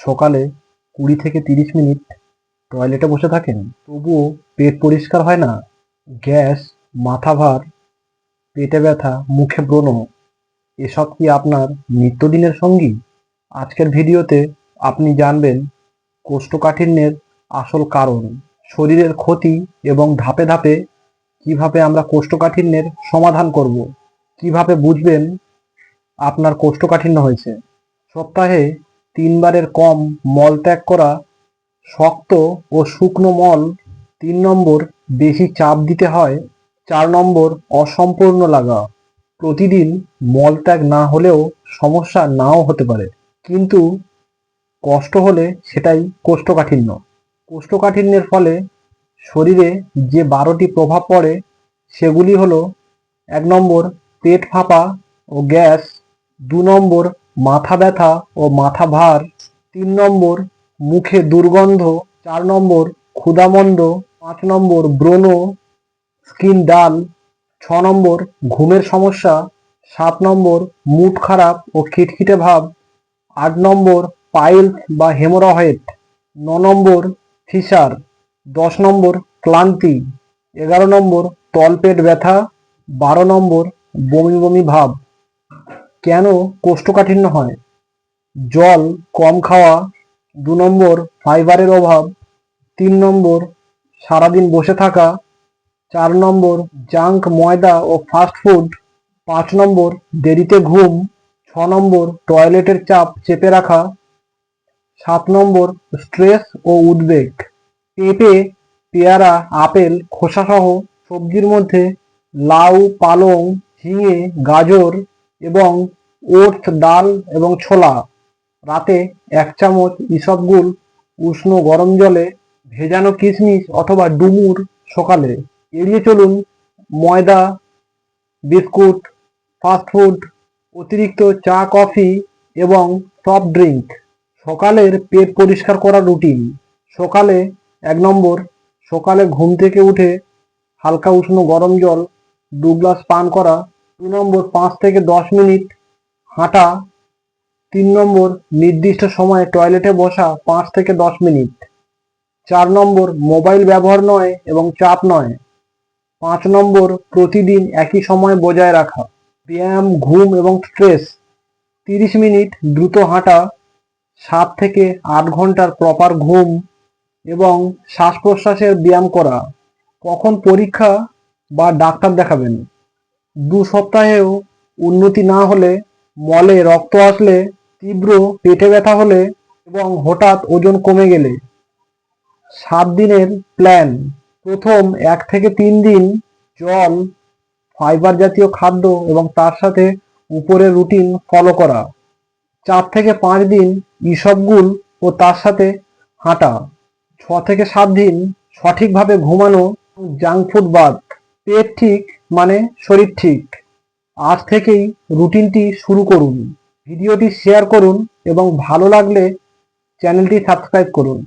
সকালে 20 থেকে 30 মিনিট টয়লেটে বসে থাকেন, তবুও পেট পরিষ্কার হয় না? গ্যাস, মাথা ভার, পেটে ব্যথা, মুখে ব্রণ, এসব কি আপনার নিত্যদিনের সঙ্গী? আজকের ভিডিওতে আপনি জানবেন কোষ্ঠকাঠিন্যের আসল কারণ, শরীরের ক্ষতি এবং ধাপে ধাপে কিভাবে আমরা কোষ্ঠকাঠিন্যের সমাধান করব। কিভাবে বুঝবেন আপনার কোষ্ঠকাঠিন্য হয়েছে। সপ্তাহে 3 বারের কম মলত্যাগ করা, শক্ত ও শুকনো মল। 3 নম্বর, বেশি চাপ দিতে হয়। 4 নম্বর, অসম্পূর্ণ লাগা। প্রতিদিন মলত্যাগ না হলেও সমস্যা নাও হতে পারে, কিন্তু কষ্ট হলে সেটাই কোষ্ঠকাঠিন্য। কোষ্ঠকাঠিন্যের ফলে শরীরে যে 12টি প্রভাব পড়ে সেগুলি হলো: 1 নম্বর, পেট ফাঁপা ও গ্যাস। 2 নম্বর, মাথা ব্যথা ও মাথা ভার। 3 নম্বর, মুখে দুর্গন্ধ। 4 নম্বর, ক্ষুধামন্দ। 5 নম্বর, ব্রণ, স্কিন ডাল। 6 নম্বর, ঘুমের সমস্যা। 7 নম্বর, মুড খারাপ ও খিটখিটে ভাব। 8 নম্বর, পাইলস বা হেমোরয়েড। 9 নম্বর, ফিসার। 10 নম্বর, ক্লান্তি। 11 নম্বর, তলপেট ব্যথা। 12 নম্বর, বমি বমি ভাব। কেন কোষ্ঠকাঠিন্য হয়? জল কম খাওয়া। 2 নম্বর, ফাইবারের অভাব। 3 নম্বর, সারাদিন বসে থাকা। 4 নম্বর, জাঙ্ক, ময়দা ও ফাস্ট ফুড। 5 নম্বর, দেরিতে ঘুম। 6 নম্বর, টয়লেটের চাপ চেপে রাখা। 7 নম্বর, স্ট্রেস ও উদ্বেগ। পেঁপে, পেয়ারা, আপেল খোসাসহ সবজির মধ্যে লাউ, পালং, ঝিঙে, গাজর এবং ওটস, ডাল এবং ছোলা। রাতে 1 চামচ ইসবগুল উষ্ণ গরম জলে, ভেজানো কিশমিশ অথবা ডুমুর সকালে। এড়িয়ে চলুন ময়দা, বিস্কুট, ফাস্টফুড, অতিরিক্ত চা, কফি এবং সফট ড্রিঙ্ক। সকালের পেট পরিষ্কার করার রুটিন। সকালে 1 নম্বর, সকালে ঘুম থেকে উঠে হালকা উষ্ণ গরম জল 2 গ্লাস পান করা। 2 নম্বর, 5 থেকে 10 মিনিট হাঁটা। 3 নম্বর, নির্দিষ্ট সময়ে টয়লেটে বসা 5 থেকে 10 মিনিট। 4 নম্বর, মোবাইল ব্যবহার নয় এবং চাপ নয়। 5 নম্বর, প্রতিদিন একই সময় বজায় রাখা। ব্যায়াম, ঘুম এবং স্ট্রেস। 30 মিনিট দ্রুত হাঁটা, 7 থেকে 8 ঘন্টার প্রপার ঘুম এবং শ্বাস প্রশ্বাসের ব্যায়াম করা। কখন পরীক্ষা বা ডাক্তার দেখাবেন? 2 সপ্তাহেও উন্নতি না হলে, মলে রক্ত আসলে, তীব্র পেটে ব্যথা হলে এবং হঠাৎ ওজন কমে গেলে। 7 দিনের প্ল্যান। প্রথম 1 থেকে 3 দিন জল, ফাইবার জাতীয় খাদ্য এবং তার সাথে উপরের রুটিন ফলো করা। 4 থেকে 5 দিন ইসবগুল ও তার সাথে হাঁটা। 6 থেকে 7 দিন সঠিকভাবে ঘুমানো, জাঙ্ক ফুড বাদ। পেট ঠিক মানে শরীর ঠিক। আজ থেকেই রুটিনটি শুরু করুন। ভিডিওটি শেয়ার করুন এবং ভালো লাগলে চ্যানেলটি সাবস্ক্রাইব করুন।